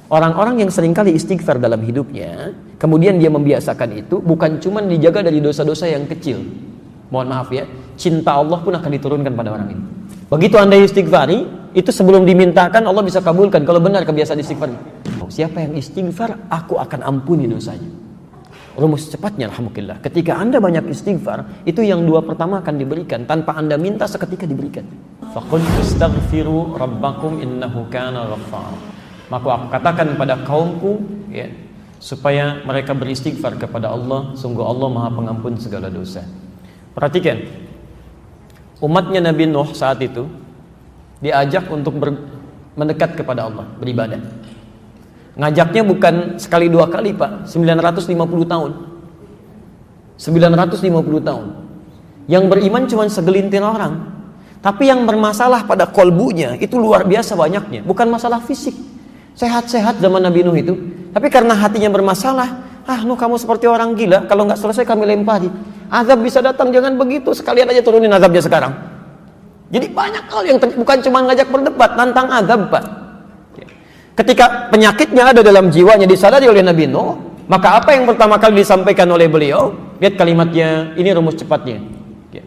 Orang-orang yang seringkali istighfar dalam hidupnya, kemudian dia membiasakan itu, bukan cuma dijaga dari dosa-dosa yang kecil. Mohon maaf ya, cinta Allah pun akan diturunkan pada orang ini. Begitu Anda istighfari, itu sebelum dimintakan Allah bisa kabulkan kalau benar kebiasaan istighfar. Siapa yang istighfar, aku akan ampuni dosanya. Rumus cepatnya alhamdulillah. Ketika Anda banyak istighfar, itu yang dua pertama akan diberikan tanpa Anda minta, seketika diberikan. Faqul istaghfiru rabbakum innahu kana ghaffar. Maka aku katakan kepada kaumku ya, supaya mereka beristighfar kepada Allah, sungguh Allah Maha Pengampun segala dosa. Perhatikan, umatnya Nabi Nuh saat itu diajak untuk mendekat kepada Allah, beribadah. Ngajaknya bukan sekali dua kali Pak, 950 tahun. 950 tahun. Yang beriman cuma segelintir orang. Tapi yang bermasalah pada kolbunya itu luar biasa banyaknya. Bukan masalah fisik. Sehat-sehat zaman Nabi Nuh itu. Tapi karena hatinya bermasalah, Nuh kamu seperti orang gila, kalau nggak selesai kami lempari. Azab bisa datang, jangan begitu. Sekalian aja turunin azabnya sekarang. Jadi banyak hal yang bukan cuma ngajak berdebat, nantang azab Pak. Ketika penyakitnya ada dalam jiwanya disadari oleh Nabi Nuh, maka apa yang pertama kali disampaikan oleh beliau? Lihat kalimatnya, ini rumus cepatnya.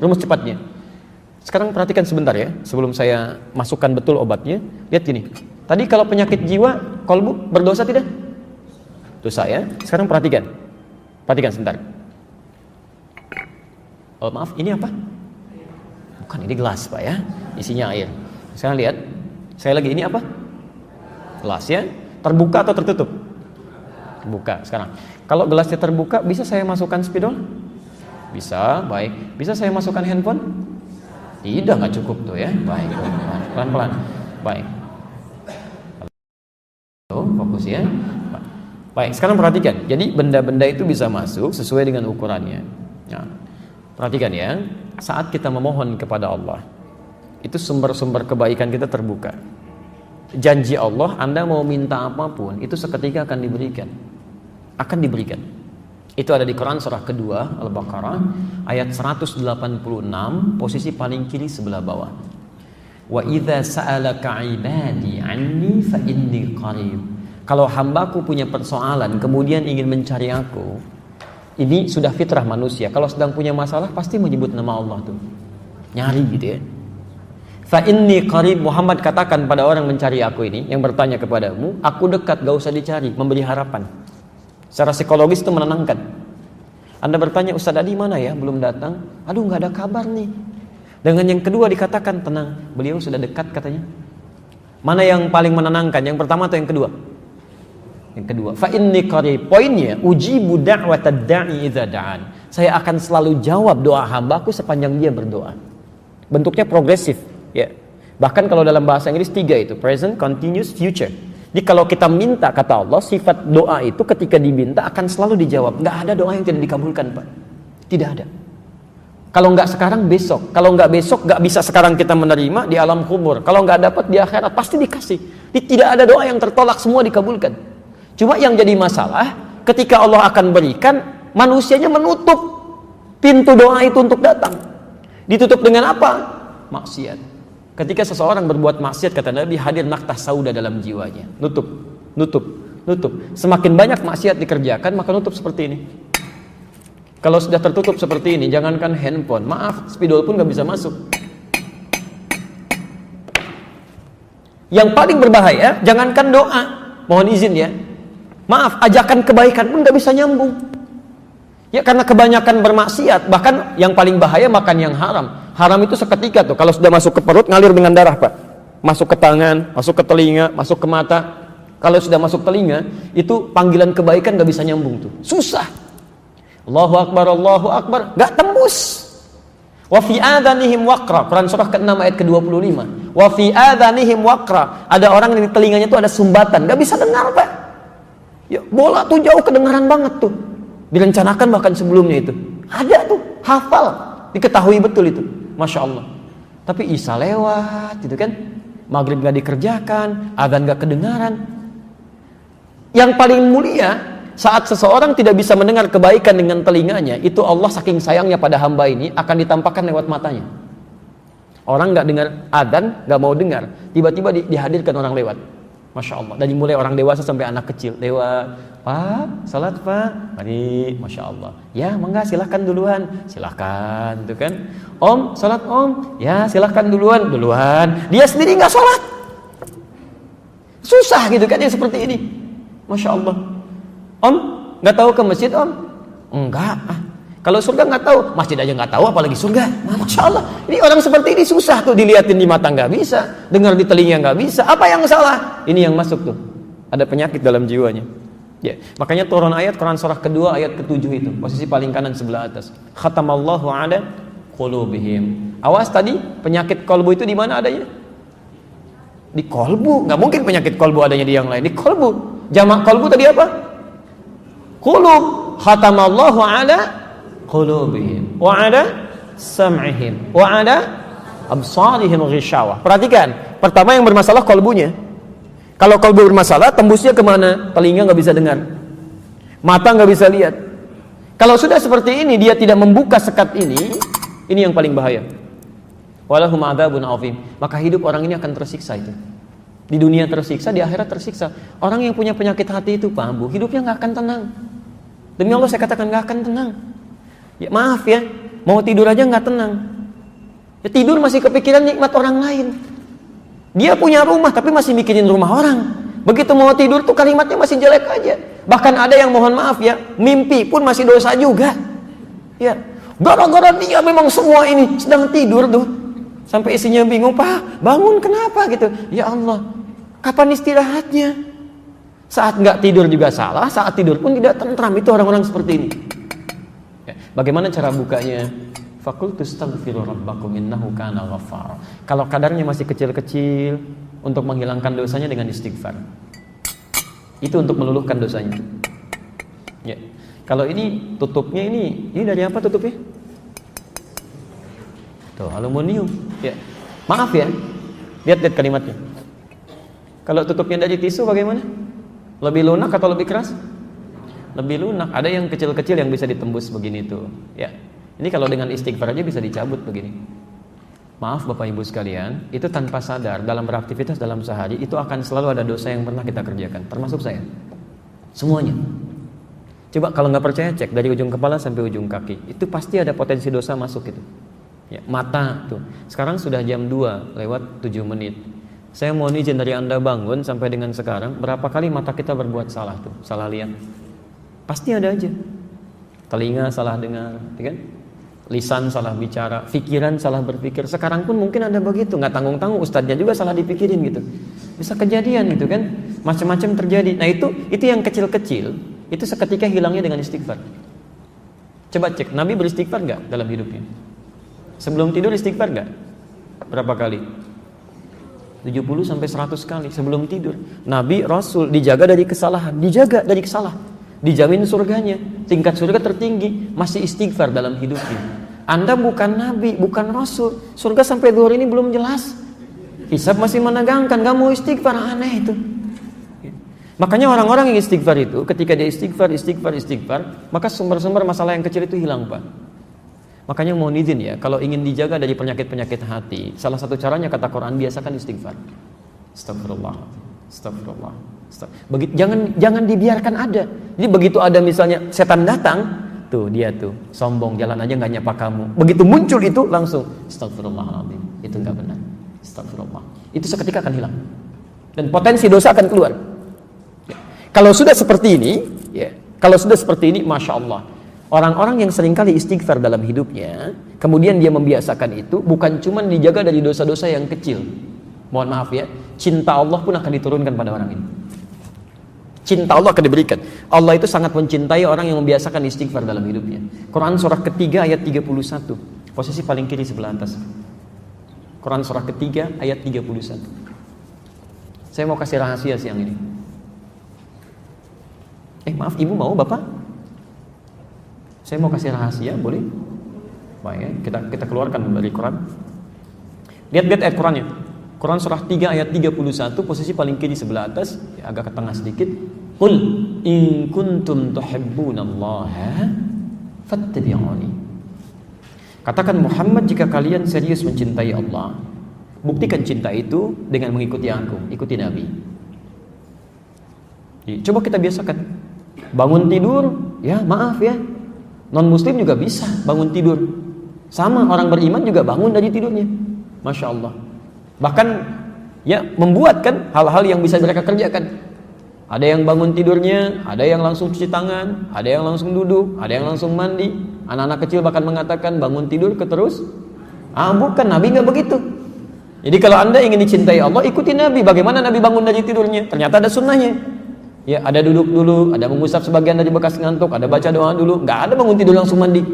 Rumus cepatnya. Sekarang perhatikan sebentar ya, sebelum saya masukkan betul obatnya. Lihat gini. Tadi kalau penyakit jiwa, kolbu berdosa tidak? Dosa ya. Sekarang perhatikan. Perhatikan sebentar. Oh maaf, ini apa? Bukan, ini gelas Pak ya. Isinya air. Sekarang lihat. Saya lagi, ini apa? Gelas ya. Terbuka atau tertutup? Terbuka sekarang. Kalau gelasnya terbuka, bisa saya masukkan spidol? Bisa, baik. Bisa saya masukkan handphone? Tidak, nggak cukup tuh ya. Baik, pelan-pelan. Baik. Fokus ya. Baik, sekarang perhatikan. Jadi benda-benda itu bisa masuk sesuai dengan ukurannya. Nah, perhatikan ya. Saat kita memohon kepada Allah, itu sumber-sumber kebaikan kita terbuka. Janji Allah, Anda mau minta apapun, itu seketika akan diberikan. Akan diberikan. Itu ada di Quran surah kedua Al-Baqarah ayat 186, posisi paling kiri sebelah bawah. Wa idza sa'alaka 'ibadi 'anni fa inni qarib. Kalau hambaku punya persoalan kemudian ingin mencari aku, ini sudah fitrah manusia. Kalau sedang punya masalah pasti menyebut nama Allah tuh. Nyari gitu ya. Fa inni qarib, Muhammad katakan pada orang mencari aku ini, yang bertanya kepadamu, aku dekat, gak usah dicari, memberi harapan. Secara psikologis itu menenangkan. Anda bertanya, Ustaz Adi mana ya? Belum datang. Aduh gak ada kabar nih. Dengan yang kedua dikatakan tenang, beliau sudah dekat katanya. Mana yang paling menenangkan? Yang pertama atau yang kedua? Yang kedua. Fa inni qarib. Poinnya, ujibu da'watad da'i idza da'an. Saya akan selalu jawab doa hambaku sepanjang dia berdoa. Bentuknya progresif, ya. Bahkan kalau dalam bahasa Inggris 3 itu, present, continuous, future. Jadi kalau kita minta, kata Allah, sifat doa itu ketika diminta akan selalu dijawab. Nggak ada doa yang tidak dikabulkan Pak. Tidak ada. Kalau nggak sekarang, besok. Kalau nggak besok, nggak bisa sekarang kita menerima di alam kubur. Kalau nggak dapat di akhirat, pasti dikasih. Tidak ada doa yang tertolak, semua dikabulkan. Cuma yang jadi masalah, ketika Allah akan berikan, manusianya menutup pintu doa itu untuk datang. Ditutup dengan apa? Maksiat. Ketika seseorang berbuat maksiat, kata Nabi, hadir naktah sauda dalam jiwanya. Nutup. Semakin banyak maksiat dikerjakan, maka nutup seperti ini. Kalau sudah tertutup seperti ini, jangankan handphone, maaf, spidol pun gak bisa masuk. Yang paling berbahaya, jangankan doa, mohon izin ya, maaf, ajakan kebaikan pun gak bisa nyambung. Ya karena kebanyakan bermaksiat, bahkan yang paling bahaya makan yang haram. Haram itu seketika tuh, kalau sudah masuk ke perut ngalir dengan darah Pak. Masuk ke tangan, masuk ke telinga, masuk ke mata. Kalau sudah masuk telinga, itu panggilan kebaikan gak bisa nyambung tuh. Susah. Allahu Akbar, gak tembus. Wa fi adhanihim waqra. Quran surah ke-6 ayat ke-25. Wa fi adhanihim waqra. Ada orang yang di telinganya tuh ada sumbatan, gak bisa dengar Pak. Ya, bola tuh jauh kedengaran banget tuh. Direncanakan bahkan sebelumnya itu. Ada tuh, hafal. Diketahui betul itu. Masya Allah. Tapi Isya lewat gitu kan. Maghrib gak dikerjakan, adzan gak kedengaran. Yang paling mulia, saat seseorang tidak bisa mendengar kebaikan dengan telinganya, itu Allah saking sayangnya pada hamba ini akan ditampakkan lewat matanya. Orang gak dengar adzan, gak mau dengar, tiba-tiba dihadirkan orang lewat. Masya Allah. Dari mulai orang dewasa sampai anak kecil. Pak, salat Pak. Mari, Masya Allah. Ya, mangga silahkan duluan. Silahkan, tuh kan. Om, salat Om. Ya, silahkan duluan. Dia sendiri nggak salat. Susah gitu kan yang seperti ini. Masya Allah. Om, nggak tahu ke masjid Om? Enggak. Kalau surga nggak tahu, masjid aja nggak tahu, apalagi surga. Masya Allah. Ini orang seperti ini susah tuh, dilihatin di mata nggak bisa, dengar di telinga nggak bisa. Apa yang salah? Ini yang masuk tuh. Ada penyakit dalam jiwanya. Ya, makanya turun ayat Quran surah kedua ayat ke-7 itu, posisi paling kanan sebelah atas. Khatamallahu ala qulubihim. Awas tadi, penyakit kolbu itu di mana adanya? Di kolbu. Nggak mungkin penyakit kolbu adanya di yang lain. Di kolbu. Jamak kolbu tadi apa? Qulub. Khatamallahu ala qulubihim wa ala sam'ihim wa ala absarihim ghishawah. Perhatikan, pertama yang bermasalah kolbunya. Kalau kolbu bermasalah, tembusnya kemana? Telinga nggak bisa dengar, mata nggak bisa lihat. Kalau sudah seperti ini, dia tidak membuka sekat ini yang paling bahaya. Walahum adzabun azim. Maka hidup orang ini akan tersiksa itu. Di dunia tersiksa, di akhirat tersiksa. Orang yang punya penyakit hati itu, Pak Ambu, hidupnya nggak akan tenang. Demi Allah saya katakan nggak akan tenang. Ya maaf ya, mau tidur aja nggak tenang. Ya, tidur masih kepikiran nikmat orang lain. Dia punya rumah tapi masih mikirin rumah orang. Begitu mau tidur tuh kalimatnya masih jelek aja. Bahkan ada yang mohon maaf ya, mimpi pun masih dosa juga. Ya, gara-gara dia memang semua ini sedang tidur tuh. Sampai isinya bingung, Pak, bangun kenapa gitu? Ya Allah, kapan istirahatnya? Saat nggak tidur juga salah, saat tidur pun tidak tentram. Itu orang-orang seperti ini. Bagaimana cara bukanya? Faqultu astaghfiru rabbakum innahu kana ghaffar. Kalau kadarnya masih kecil-kecil, untuk menghilangkan dosanya dengan istighfar. Itu untuk meluluhkan dosanya. Ya. Kalau ini tutupnya ini dari apa tutupnya? Tuh, aluminium. Ya. Maaf ya. Lihat kalimatnya. Kalau tutupnya dari tisu bagaimana? Lebih lunak atau lebih keras? Lebih lunak. Ada yang kecil-kecil yang bisa ditembus begini tuh. Ya. Ini kalau dengan istighfar aja bisa dicabut begini. Maaf Bapak Ibu sekalian, itu tanpa sadar dalam beraktivitas dalam sehari itu akan selalu ada dosa yang pernah kita kerjakan, termasuk saya. Semuanya. Coba kalau nggak percaya cek dari ujung kepala sampai ujung kaki. Itu pasti ada potensi dosa masuk itu. Ya, mata tuh. Sekarang sudah jam 2 lewat 7 menit. Saya mohon izin dari Anda bangun sampai dengan sekarang, berapa kali mata kita berbuat salah tuh, salah lihat. Pasti ada aja. Telinga salah dengar, kan? Lisan salah bicara, pikiran salah berpikir. Sekarang pun mungkin ada begitu, nggak tanggung-tanggung ustadznya juga salah dipikirin gitu. Bisa kejadian gitu kan, macam-macam terjadi. Nah itu yang kecil-kecil, itu seketika hilangnya dengan istighfar. Coba cek, Nabi beristighfar nggak dalam hidupnya? Sebelum tidur istighfar nggak? Berapa kali? 70 sampai 100 kali sebelum tidur. Nabi Rasul dijaga dari kesalahan, dijamin surganya, tingkat surga tertinggi, masih istighfar dalam hidupnya. Anda bukan Nabi, bukan Rasul, surga sampai duhur ini belum jelas, hisab masih menegangkan, gak mau istighfar, aneh itu. Makanya orang-orang yang istighfar itu, ketika dia istighfar, maka sumber-sumber masalah yang kecil itu hilang, Pak. Makanya mohon izin ya, kalau ingin dijaga dari penyakit-penyakit hati, salah satu caranya kata Quran, biasakan istighfar. Astagfirullah. Jangan dibiarkan ada. Jadi begitu ada misalnya setan datang, tuh dia tuh sombong, jalan aja nggak nyapa kamu. Begitu muncul itu langsung astagfirullahaladzim. Itu nggak benar. Astagfirullah. Itu seketika akan hilang dan potensi dosa akan keluar. Ya. Kalau sudah seperti ini, masya Allah. Orang-orang yang seringkali istighfar dalam hidupnya, kemudian dia membiasakan itu, bukan cuma dijaga dari dosa-dosa yang kecil. Mohon maaf ya, cinta Allah pun akan diturunkan pada orang ini. Cinta Allah akan diberikan. Allah itu sangat mencintai orang yang membiasakan istighfar dalam hidupnya. Quran surah ketiga ayat 31, posisi paling kiri sebelah atas. Quran surah ketiga ayat 31. Saya mau kasih rahasia siang ini. Maaf, ibu mau bapak? Saya mau kasih rahasia, boleh? Baik, kita keluarkan dari Quran. Lihat ayat Qurannya. Quran surah 3 ayat 31, posisi paling kiri sebelah atas, ya, agak ke tengah sedikit. Qul in kuntum tuhibbunallaha fattabi'uni. Katakan Muhammad, jika kalian serius mencintai Allah, buktikan cinta itu dengan mengikuti aku, ikuti Nabi. Coba kita biasakan. Bangun tidur, ya maaf ya, non-muslim juga bisa bangun tidur. Sama orang beriman juga bangun dari tidurnya. Masya Allah. Bahkan ya membuat kan hal-hal yang bisa mereka kerjakan. Ada yang bangun tidurnya, ada yang langsung cuci tangan, ada yang langsung duduk, ada yang langsung mandi. Anak-anak kecil bahkan mengatakan bangun tidur terus. Bukan, Nabi nggak begitu. Jadi kalau Anda ingin dicintai Allah, ikuti Nabi. Bagaimana Nabi bangun dari tidurnya? Ternyata ada sunnahnya. Ya, ada duduk dulu, ada mengusap sebagian dari bekas ngantuk, ada baca doa dulu. Nggak ada bangun tidur langsung mandi.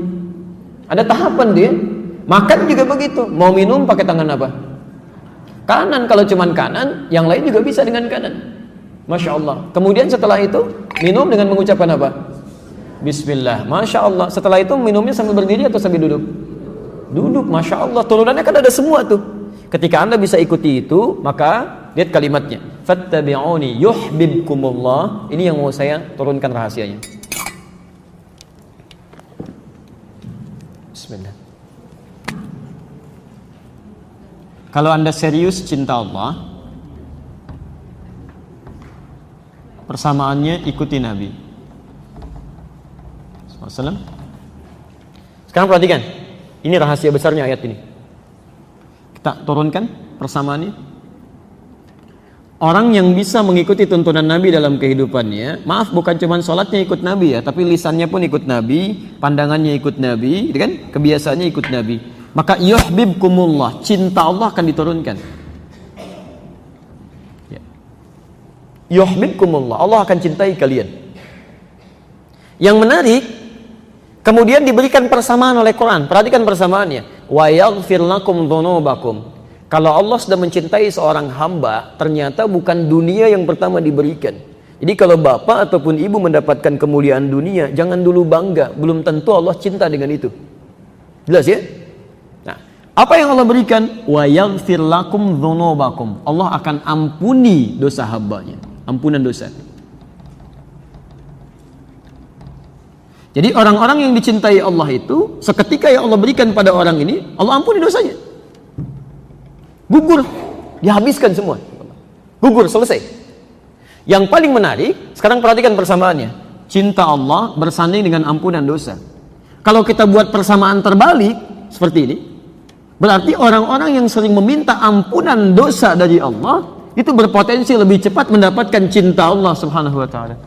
Ada tahapan dia. Makan juga begitu. Mau minum pakai tangan apa? Kanan. Kalau cuman kanan, yang lain juga bisa dengan kanan. Masya Allah. Kemudian setelah itu minum dengan mengucapkan apa? Bismillah. Masya Allah. Setelah itu minumnya sambil berdiri atau sambil duduk? Duduk. Masya Allah. Turunannya kan ada semua tuh. Ketika Anda bisa ikuti itu, maka lihat kalimatnya. Fattabi'uni yuhibbukumullah. Ini yang mau saya turunkan rahasianya. Bismillah. Kalau Anda serius cinta Allah, persamaannya ikuti Nabi SAW. Sekarang perhatikan, ini rahasia besarnya ayat ini. Kita turunkan persamaannya. Orang yang bisa mengikuti tuntunan Nabi dalam kehidupannya, maaf bukan cuma sholatnya ikut Nabi ya, tapi lisannya pun ikut Nabi, pandangannya ikut Nabi, gitu kan? Kebiasaannya ikut Nabi. Maka yuhibbukumullah, cinta Allah akan diturunkan. Yuhibbukumullah, Allah akan cintai kalian. Yang menarik, kemudian diberikan persamaan oleh Quran. Perhatikan persamaannya. Wa yaghfir lakum dzunubakum. Kalau Allah sudah mencintai seorang hamba, ternyata bukan dunia yang pertama diberikan. Jadi kalau bapak ataupun ibu mendapatkan kemuliaan dunia, jangan dulu bangga. Belum tentu Allah cinta dengan itu. Jelas ya? Nah, apa yang Allah berikan? Wa yaghfir lakum dzunubakum. Allah akan ampuni dosa hambanya. Ampunan dosa. Jadi orang-orang yang dicintai Allah itu, seketika yang Allah berikan pada orang ini, Allah ampuni dosanya. Gugur, dihabiskan semua. Gugur, selesai. Yang paling menarik, sekarang perhatikan persamaannya. Cinta Allah bersanding dengan ampunan dosa. Kalau kita buat persamaan terbalik seperti ini, berarti orang-orang yang sering meminta ampunan dosa dari Allah itu berpotensi lebih cepat mendapatkan cinta Allah Subhanahu wa taala.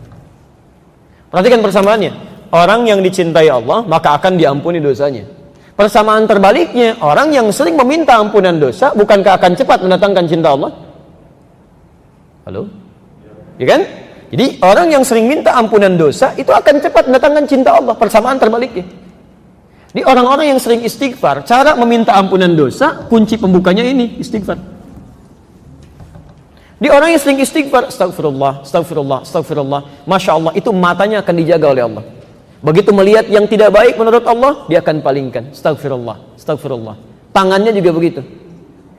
Perhatikan persamaannya. Orang yang dicintai Allah maka akan diampuni dosanya. Persamaan terbaliknya, orang yang sering meminta ampunan dosa bukankah akan cepat mendatangkan cinta Allah? Halo? Ya kan? Jadi orang yang sering minta ampunan dosa itu akan cepat mendatangkan cinta Allah. Persamaan terbaliknya. Di orang-orang yang sering istighfar, cara meminta ampunan dosa, kunci pembukanya ini istighfar. Di orang yang sering istighfar, astagfirullah, astagfirullah, astagfirullah, Masya Allah, itu matanya akan dijaga oleh Allah. Begitu melihat yang tidak baik menurut Allah, dia akan palingkan. Astagfirullah, astagfirullah. Tangannya juga begitu.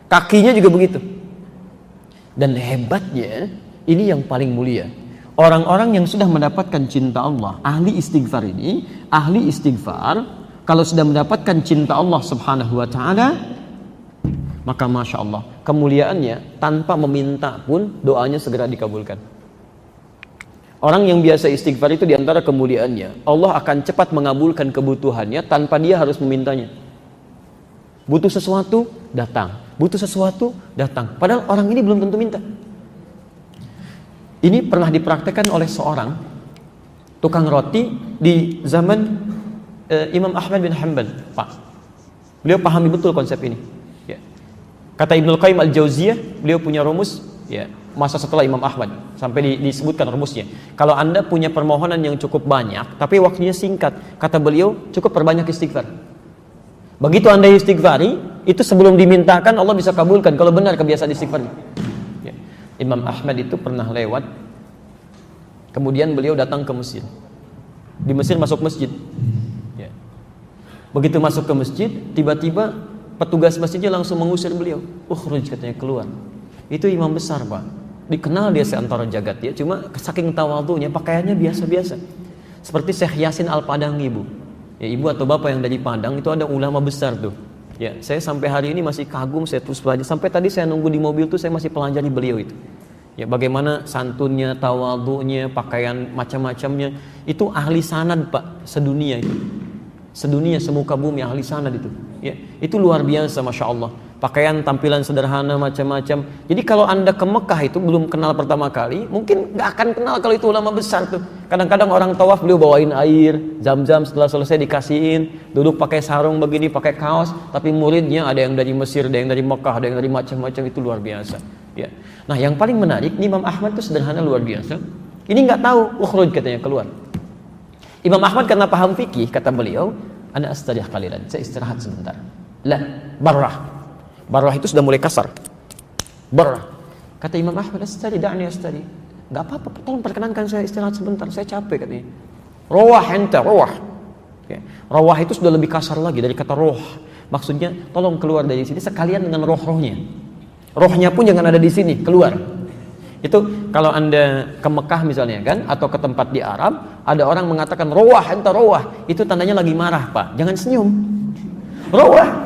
Kakinya juga begitu. Dan hebatnya, ini yang paling mulia. Orang-orang yang sudah mendapatkan cinta Allah, ahli istighfar ini, ahli istighfar, kalau sudah mendapatkan cinta Allah Subhanahu wa ta'ala, maka Masya Allah, kemuliaannya tanpa meminta pun doanya segera dikabulkan. Orang yang biasa istighfar itu diantara kemuliaannya, Allah akan cepat mengabulkan kebutuhannya tanpa dia harus memintanya. Butuh sesuatu, datang. Butuh sesuatu, datang. Padahal orang ini belum tentu minta. Ini pernah dipraktekkan oleh seorang tukang roti di zaman Imam Ahmad bin Hanbal. Pak, beliau pahami betul konsep ini. Ya. Kata Ibnul Qayyim Al-Jauziyah, beliau punya rumus, ya, masa setelah Imam Ahmad sampai disebutkan rumusnya. Kalau Anda punya permohonan yang cukup banyak, tapi waktunya singkat, kata beliau, cukup perbanyak istighfar. Begitu Anda istighfari, itu sebelum dimintakan Allah bisa kabulkan kalau benar kebiasaan istighfar. Ya. Imam Ahmad itu pernah lewat, kemudian beliau datang ke Mesir. Di Mesir masuk masjid. Ya. Begitu masuk ke masjid, tiba-tiba petugas masjidnya langsung mengusir beliau. Ukhruj, katanya, keluar. Itu imam besar, Pak. Dikenal dia seantara jagat ya, cuma saking tawadhunya pakaiannya biasa-biasa. Seperti Syekh Yasin Al-Padangi, Bu. Ya, ibu atau bapak yang dari Padang itu ada ulama besar tuh. Ya, saya sampai hari ini masih kagum, saya terus belajar. Sampai tadi saya nunggu di mobil tuh saya masih pelajari beliau itu. Ya, bagaimana santunnya, tawadhunya, pakaian macam-macamnya, itu ahli sanad Pak, sedunia itu. Sedunia, semuka bumi ahli sanad itu. Ya, itu luar biasa, Masya Allah. Pakaian, tampilan sederhana, macam-macam. Jadi kalau Anda ke Mekah itu belum kenal pertama kali, mungkin nggak akan kenal kalau itu ulama besar tuh. Kadang-kadang orang tawaf beliau bawain air, zam-zam, setelah selesai dikasihin, duduk pakai sarung begini, pakai kaos, tapi muridnya ada yang dari Mesir, ada yang dari Mekah, ada yang dari macam-macam, itu luar biasa. Ya. Nah, yang paling menarik, Imam Ahmad itu sederhana luar biasa. Ini nggak tahu, ukhruj katanya, keluar. Imam Ahmad karena paham fikih, kata beliau, ana astarih qalilan, saya istirahat sebentar. La, barrah. Barrah itu sudah mulai kasar. Barrah. Kata Imam Ahmad, astari, da'ni astari. Enggak apa-apa, tolong perkenankan saya istirahat sebentar, saya capek katanya. Rawah enta, rawah. Okay. Rawah itu sudah lebih kasar lagi dari kata roh. Maksudnya, tolong keluar dari sini sekalian dengan roh-rohnya. Rohnya pun jangan ada di sini, keluar. Itu kalau Anda ke Mekah misalnya kan, atau ke tempat di Arab, ada orang mengatakan rawah enta, rawah. Itu tandanya lagi marah, Pak. Jangan senyum. Rawah.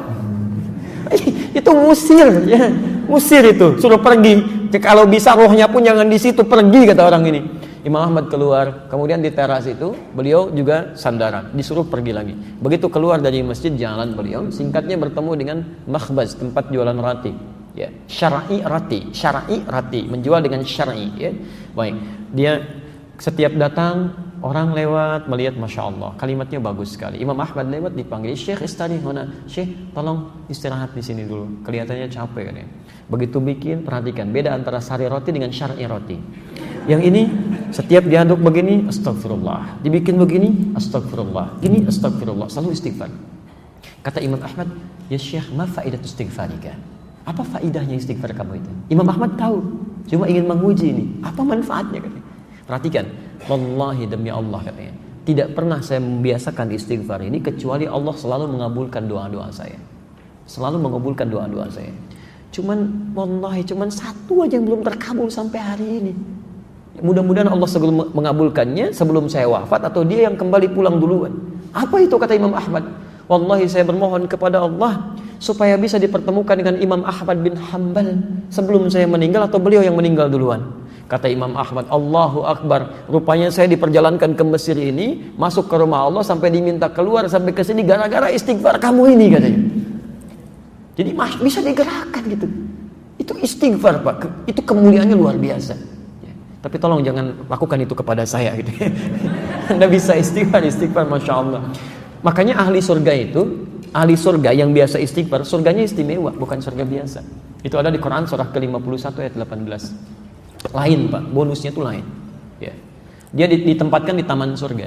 Itu musir, ya, musir itu, suruh pergi. Kalau bisa rohnya pun jangan di situ, pergi kata orang ini. Imam Ahmad keluar, kemudian di teras itu beliau juga sandaran, disuruh pergi lagi. Begitu keluar dari masjid, jalan beliau, singkatnya bertemu dengan makhbaz, tempat jualan roti. Ya, syar'i rati, menjual dengan syar'i. Ya, baik. Dia setiap datang orang lewat melihat, Masya Allah, kalimatnya bagus sekali. Imam Ahmad lewat dipanggil, Syekh istari hona, Syekh tolong istirahat di sini dulu, kelihatannya capek kan ya. Begitu bikin, perhatikan beda antara sari roti dengan syar'i roti. Yang ini setiap diaduk begini, astagfirullah, dibikin begini, astagfirullah, ini astagfirullah, selalu istighfar. Kata Imam Ahmad, ya Syekh, ma faidatu istighfarika? Apa faidahnya istighfar kamu itu? Imam Ahmad tahu, cuma ingin menguji ini, apa manfaatnya katanya. Perhatikan, wallahi demi Allah katanya, tidak pernah saya membiasakan istighfar ini kecuali Allah selalu mengabulkan doa-doa saya. Selalu mengabulkan doa-doa saya. Cuman wallahi cuman satu aja yang belum terkabul sampai hari ini. Mudah-mudahan Allah sebelum mengabulkannya sebelum saya wafat atau dia yang kembali pulang duluan. Apa itu kata Imam Ahmad? Wallahi saya bermohon kepada Allah supaya bisa dipertemukan dengan Imam Ahmad bin Hanbal sebelum saya meninggal atau beliau yang meninggal duluan. Kata Imam Ahmad, Allahu Akbar, rupanya saya diperjalankan ke Mesir ini, masuk ke rumah Allah sampai diminta keluar sampai ke sini gara-gara istighfar kamu ini katanya. Jadi bisa digerakkan gitu. Itu istighfar Pak, itu kemuliaannya luar biasa. Ya. Tapi tolong jangan lakukan itu kepada saya gitu. Anda bisa istighfar, Masya Allah. Makanya ahli surga itu, ahli surga yang biasa istighfar, surganya istimewa, bukan surga biasa. Itu ada di Quran surah ke-51 ayat 18. Lain Pak, bonusnya itu lain. Ya. Dia ditempatkan di taman surga.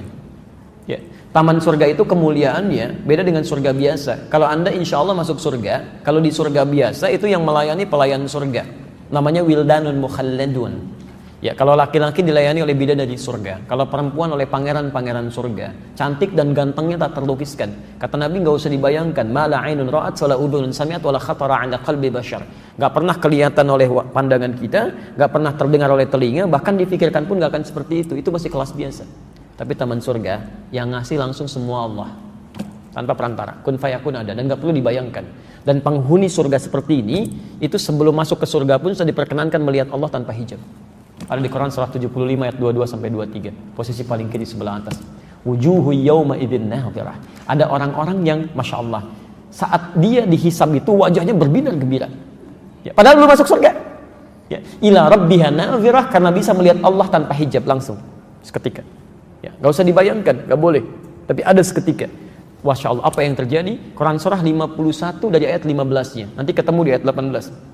Ya. Taman surga itu kemuliaannya beda dengan surga biasa. Kalau Anda insya Allah masuk surga, kalau di surga biasa itu yang melayani pelayan surga, namanya wildanun mukhalladun. Ya, kalau laki-laki dilayani oleh bidadari surga, kalau perempuan oleh pangeran-pangeran surga, cantik dan gantengnya tak terlukiskan. Kata Nabi, nggak usah dibayangkan, mala ainun ra'at wala udhunun sami'at wala khatara 'ala qalbi bashar. Nggak pernah kelihatan oleh pandangan kita, nggak pernah terdengar oleh telinga, bahkan difikirkan pun nggak akan seperti itu. Itu masih kelas biasa. Tapi taman surga yang ngasih langsung semua Allah, tanpa perantara, kun fayakun ada, dan nggak perlu dibayangkan. Dan penghuni surga seperti ini, itu sebelum masuk ke surga pun sudah diperkenankan melihat Allah tanpa hijab. Ada di Quran surah 75 ayat 22 sampai 23, posisi paling kiri sebelah atas. Wujuhu yawma idzin nadhirah. Ada orang-orang yang Masya Allah, saat dia dihisab itu wajahnya berbinar gembira. Ya, padahal belum masuk surga. Ya, ila rabbiha nadhirah, karena bisa melihat Allah tanpa hijab langsung seketika. Ya, nggak usah dibayangkan, nggak boleh. Tapi ada seketika. Masya Allah, apa yang terjadi? Quran surah 51 dari ayat 15-nya. Nanti ketemu di ayat 18.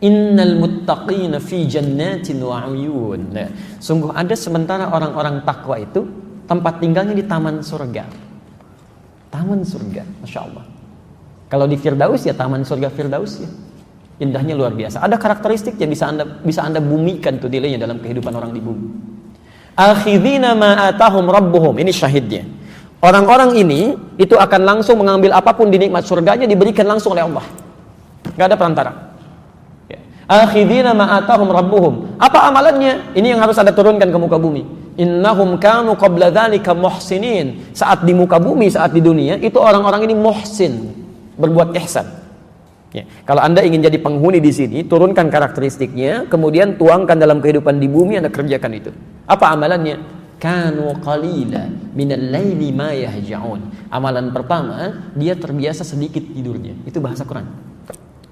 Innal muttaqina fi jannatin wa 'uyun. Nah, sungguh ada sementara orang-orang takwa itu tempat tinggalnya di taman surga. Taman surga, Masya Allah. Kalau di Firdaus ya taman surga Firdaus ya. Indahnya luar biasa. Ada karakteristik yang bisa anda bumikan tuh nilainya dalam kehidupan orang di bumi. Akhidhina ma atahum rabbuhum. Ini syahidnya. Orang-orang ini itu akan langsung mengambil apapun di nikmat surganya, diberikan langsung oleh Allah. Gak ada perantara. Akhidina ma'atahum rabbuhum. Apa amalannya? Ini yang harus Anda turunkan ke muka bumi. Innahum kanu qabla dzalika muhsinin. Saat di muka bumi, saat di dunia, itu orang-orang ini muhsin, berbuat ihsan. Ya, kalau Anda ingin jadi penghuni di sini, turunkan karakteristiknya, kemudian tuangkan dalam kehidupan di bumi, Anda kerjakan itu. Apa amalannya? Kanu qalila minal laili ma yahja'un. Amalan pertama, dia terbiasa sedikit tidurnya. Itu bahasa Quran.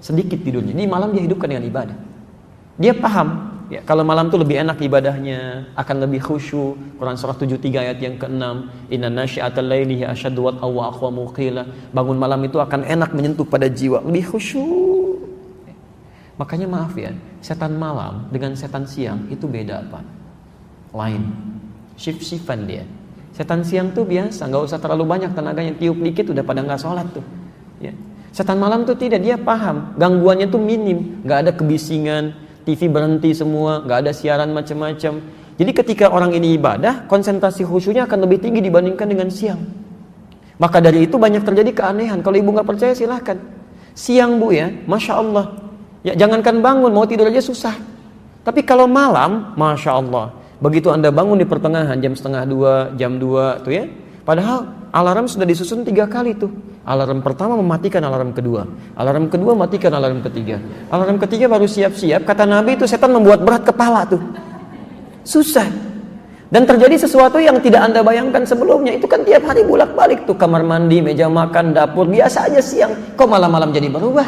Sedikit tidurnya. Di malam dia hidupkan dengan ibadah. Dia paham, ya, kalau malam itu lebih enak ibadahnya, akan lebih khusyuk. Quran surah 73 ayat yang ke-6, inna nasyi'atal laili hiya asyaddu wat'an wa aqwamu qila. Bangun malam itu akan enak menyentuh pada jiwa, lebih khusyuk. Makanya maaf ya, setan malam dengan setan siang itu beda apa? Lain. Shift-shiftan dia. Setan siang tuh biasa, nggak usah terlalu banyak tenaganya, tiup dikit udah pada nggak sholat tuh. Ya. Setan malam tuh tidak, dia paham, gangguannya tuh minim, nggak ada kebisingan, TV berhenti semua, nggak ada siaran macam-macam. Jadi ketika orang ini ibadah, konsentrasi khusyuknya akan lebih tinggi dibandingkan dengan siang. Maka dari itu banyak terjadi keanehan. Kalau ibu nggak percaya silahkan. Siang bu ya, masya Allah. Ya jangankan bangun, mau tidur aja susah. Tapi kalau malam, masya Allah. Begitu Anda bangun di pertengahan jam 1:30, jam 2 tuh ya. Padahal alarm sudah disusun 3 kali tuh. Alarm pertama mematikan alarm kedua. Alarm kedua matikan alarm ketiga. Alarm ketiga baru siap-siap. Kata Nabi itu setan membuat berat kepala tuh. Susah. Dan terjadi sesuatu yang tidak Anda bayangkan sebelumnya. Itu kan tiap hari bolak-balik tuh. Kamar mandi, meja makan, dapur. Biasa aja siang. Kok malam-malam jadi berubah?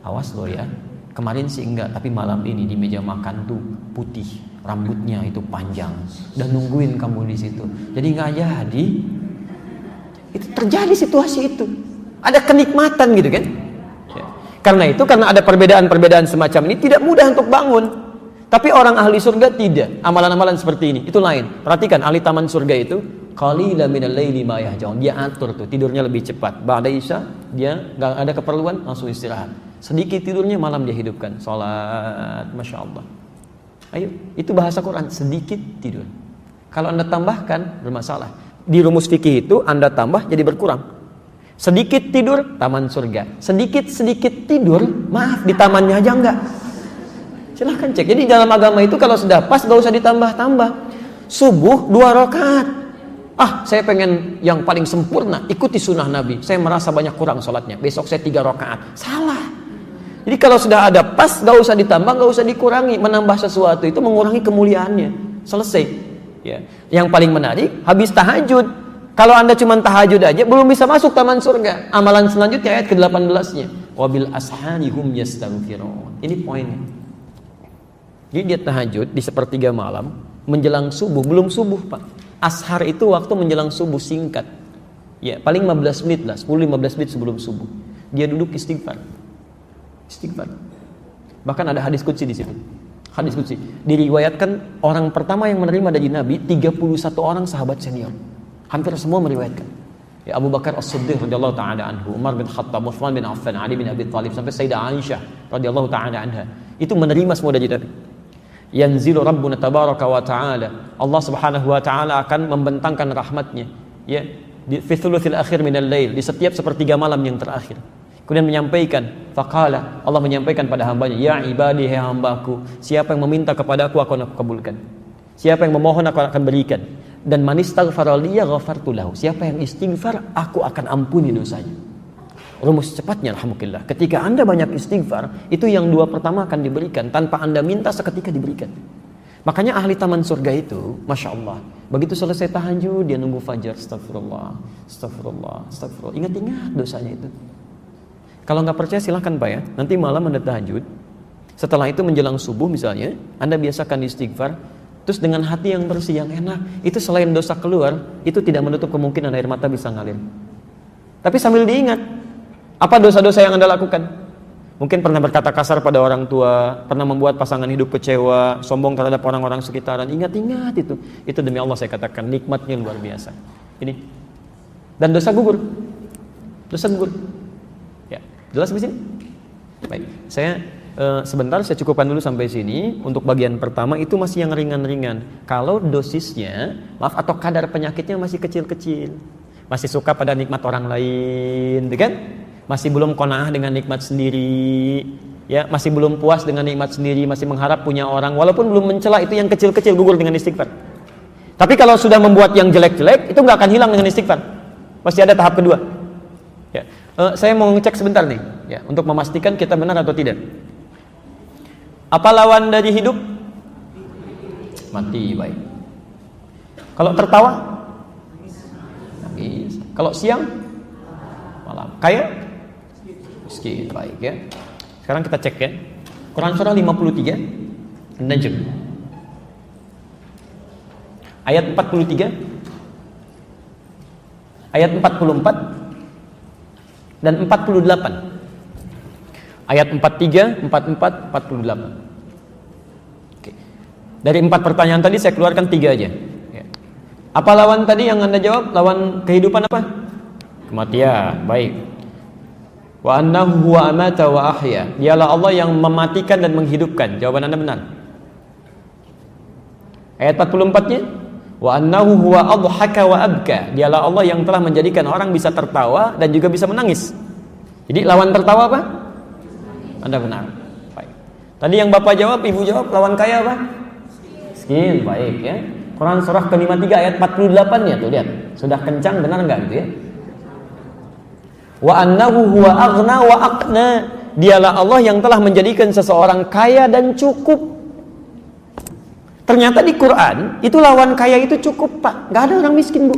Awas loh ya. Kemarin sih enggak. Tapi malam ini di meja makan tuh putih. Rambutnya itu panjang. Dan nungguin kamu di situ. Jadi nggak jadi. Itu terjadi situasi itu. Ada kenikmatan gitu kan. Ya. Karena itu, karena ada perbedaan-perbedaan semacam ini, tidak mudah untuk bangun. Tapi orang ahli surga tidak. Amalan-amalan seperti ini, itu lain. Perhatikan, ahli taman surga itu qalila minal laili ma yahja'un. Dia atur tuh, tidurnya lebih cepat. Ba'da isya, dia nggak ada keperluan, langsung istirahat. Sedikit tidurnya, malam dia hidupkan. Salat, Masya Allah. Ayo, itu bahasa Quran, sedikit tidur. Kalau Anda tambahkan, bermasalah. Di rumus fikih itu Anda tambah jadi berkurang. Sedikit tidur, taman surga. Sedikit-sedikit tidur, maaf, di tamannya aja enggak. Silahkan cek. Jadi dalam agama itu kalau sudah pas gak usah ditambah-tambah. Subuh 2 rakaat. Saya pengen yang paling sempurna, ikuti sunnah Nabi. Saya merasa banyak kurang sholatnya, besok saya 3 rakaat. Salah. Jadi kalau sudah ada pas, gak usah ditambah, gak usah dikurangi. Menambah sesuatu itu mengurangi kemuliaannya. Selesai. Ya. Yang paling menarik, habis tahajud. Kalau Anda cuma tahajud aja, belum bisa masuk taman surga. Amalan selanjutnya ayat ke-18-nya. Wabil ashari hum yastaghfirun. Ini poinnya. Jadi dia tahajud di sepertiga malam, menjelang subuh, belum subuh Pak. Ashar itu waktu menjelang subuh singkat. Ya, paling 15 menit lah, 10-15 menit sebelum subuh. Dia duduk istighfar. Istighfar. Bahkan ada hadis qudsi di situ. Hadis qudsi. Diriwayatkan orang pertama yang menerima dari Nabi 31 orang sahabat senior. Hampir semua meriwayatkan. Ya, Abu Bakar As-Siddiq radhiyallahu taala anhu, Umar bin Khattab, Utsman bin Affan, Ali bin Abi Thalib sampai Sayyidah Aisyah radhiyallahu taala anha. Itu menerima semua dari Nabi. Yanzilu Rabbuna tabaraka wa ta'ala. Allah Subhanahu wa ta'ala akan membentangkan rahmatnya, ya, di fi thuluthil akhir minal lail, di setiap sepertiga malam yang terakhir. Kemudian menyampaikan, faqala, Allah menyampaikan pada hambanya, ya ibadi, hai hambaku, siapa yang meminta kepadaku akan aku kabulkan. Siapa yang memohon aku akan berikan. Dan man istaghfara li ghafartu lahu. Siapa yang istighfar, aku akan ampuni dosanya. Rumus cepatnya alhamdulillah. Ketika Anda banyak istighfar, itu yang 2 pertama akan diberikan tanpa Anda minta, seketika diberikan. Makanya ahli taman surga itu, Masya Allah, begitu selesai tahajud, dia nunggu fajar. Astagfirullah, astagfirullah, astagfirullah. Ingat-ingat dosanya itu. Kalau nggak percaya silahkan Pak ya. Nanti malam Anda tahajud. Setelah itu menjelang subuh misalnya, Anda biasakan istighfar. Terus dengan hati yang bersih, yang enak. Itu selain dosa keluar, itu tidak menutup kemungkinan air mata bisa ngalir. Tapi sambil diingat, apa dosa-dosa yang Anda lakukan? Mungkin pernah berkata kasar pada orang tua, pernah membuat pasangan hidup kecewa, sombong terhadap orang-orang sekitaran. Ingat-ingat itu. Itu demi Allah saya katakan, nikmatnya luar biasa. Ini. Dan dosa gugur. Dosa gugur. Ya, jelas di sini? Baik, saya sebentar saya cukupkan dulu sampai sini. Untuk bagian pertama itu masih yang ringan-ringan. Kalau dosisnya, maaf, atau kadar penyakitnya masih kecil-kecil, masih suka pada nikmat orang lain, kan? Masih belum qanaah dengan nikmat sendiri, ya, masih belum puas dengan nikmat sendiri, masih mengharap punya orang, walaupun belum mencela, itu yang kecil-kecil gugur dengan istighfar. Tapi kalau sudah membuat yang jelek-jelek, itu nggak akan hilang dengan istighfar. Pasti ada tahap kedua. Ya. Saya mau ngecek sebentar nih, ya, untuk memastikan kita benar atau tidak. Apa lawan dari hidup? Mati. Baik. Kalau tertawa? Nangis. Kalau siang? Malam. Kaya? Miskin. Baik ya. Sekarang kita cek ya. Quran surah 53 An-Najm ayat 43, ayat 44 dan 48. Ayat 43, 44, 48. Oke. Dari 4 pertanyaan tadi saya keluarkan 3 aja. Ya. Apa lawan tadi yang Anda jawab? Lawan kehidupan apa? Kematian. Baik. Wa annahu huwa amata wa ahya. Dialah Allah yang mematikan dan menghidupkan. Jawaban Anda benar. Ayat 44-nya, wa annahu huwa adhaka wa abka. Dialah Allah yang telah menjadikan orang bisa tertawa dan juga bisa menangis. Jadi lawan tertawa apa? Anda benar. Baik. Tadi yang Bapak jawab, Ibu jawab, lawan kaya apa? Miskin. Baik ya. Quran surah ke-53 ayat 48-nya tuh, lihat. Sudah kencang, benar enggak gitu ya? Wa annahu huwa aghna wa aqna. Dialah Allah yang telah menjadikan seseorang kaya dan cukup. Ternyata di Quran itu lawan kaya itu cukup, Pak. Gak ada orang miskin, Bu.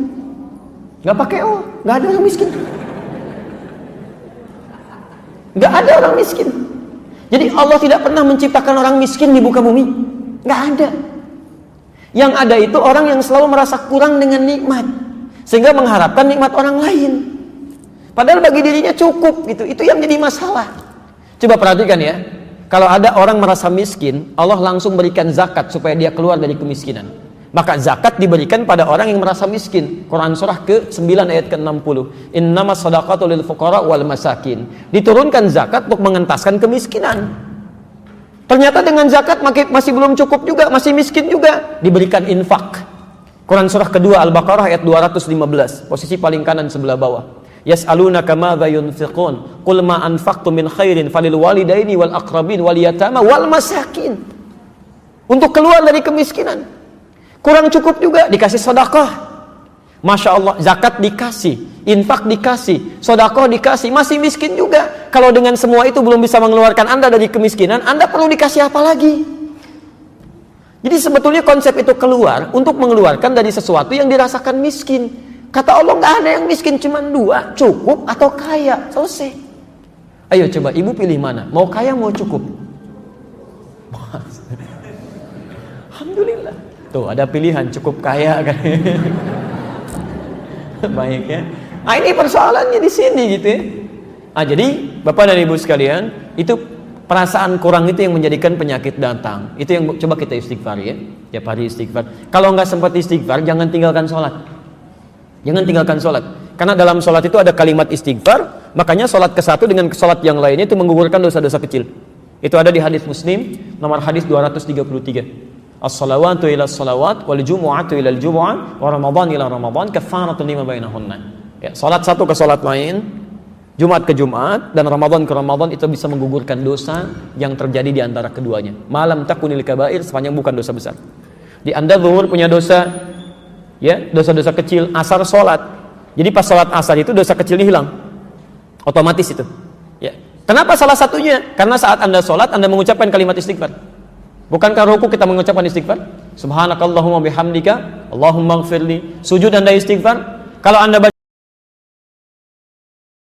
Gak pakai O, gak ada orang miskin. Gak ada orang miskin. Jadi Allah tidak pernah menciptakan orang miskin di muka bumi. Gak ada. Yang ada itu orang yang selalu merasa kurang dengan nikmat, sehingga mengharapkan nikmat orang lain. Padahal bagi dirinya cukup gitu. Itu yang jadi masalah. Coba perhatikan ya. Kalau ada orang merasa miskin, Allah langsung berikan zakat supaya dia keluar dari kemiskinan. Maka zakat diberikan pada orang yang merasa miskin. Quran surah ke-9 ayat ke-60. Innamas shadaqatu lil fuqara wal masakin. Diturunkan zakat untuk mengentaskan kemiskinan. Ternyata dengan zakat masih belum cukup juga, masih miskin juga. Diberikan infak. Quran surah kedua Al-Baqarah ayat 215. Posisi paling kanan sebelah bawah. Yas'alunaka madza yunfiqun qul ma anfaqtum min khairin falil walidaini wal aqrabin wal yatama wal masakin. Untuk keluar dari kemiskinan. Kurang cukup juga dikasih sedekah. Masya Allah, zakat dikasih, infak dikasih, sedekah dikasih, masih miskin juga. Kalau dengan semua itu belum bisa mengeluarkan Anda dari kemiskinan, Anda perlu dikasih apa lagi? Jadi sebetulnya konsep itu keluar untuk mengeluarkan dari sesuatu yang dirasakan miskin. Kata Allah, nggak ada yang miskin, cuma 2, cukup atau kaya, selesai. Ayo coba ibu pilih mana, mau kaya mau cukup? Alhamdulillah, tuh ada pilihan cukup kaya kan. Baik ya. Nah ini persoalannya di sini gitu ya. Nah jadi Bapak dan Ibu sekalian, itu perasaan kurang itu yang menjadikan penyakit datang. Itu yang coba kita istighfar ya, tiap hari istighfar. Kalau nggak sempat istighfar, jangan tinggalkan sholat. Jangan tinggalkan sholat. Karena dalam sholat itu ada kalimat istighfar. Makanya sholat ke-1 dengan sholat yang lainnya itu menggugurkan dosa-dosa kecil. Itu ada di hadis Muslim nomor hadis 233. As-salawatu ila as-salawat wal jumu'atu ila al-jumu'ah wa ramadan ila ramadan kafaratun lima bainahunna. Ya, sholat satu ke sholat lain, Jumat ke Jumat, dan Ramadan ke Ramadan itu bisa menggugurkan dosa yang terjadi di antara keduanya. Malam takunil kabair, sepanjang bukan dosa besar. Di Anda zuhur punya dosa, ya, dosa-dosa kecil, asar sholat. Jadi pas sholat asar itu dosa kecilnya hilang, otomatis itu. Ya. Kenapa salah satunya? Karena saat Anda sholat, Anda mengucapkan kalimat istighfar. Bukankah ruku kita mengucapkan istighfar? Subhanakallahumma bihamdika, Allahumma gfirli. Sujud Anda istighfar. Kalau Anda baca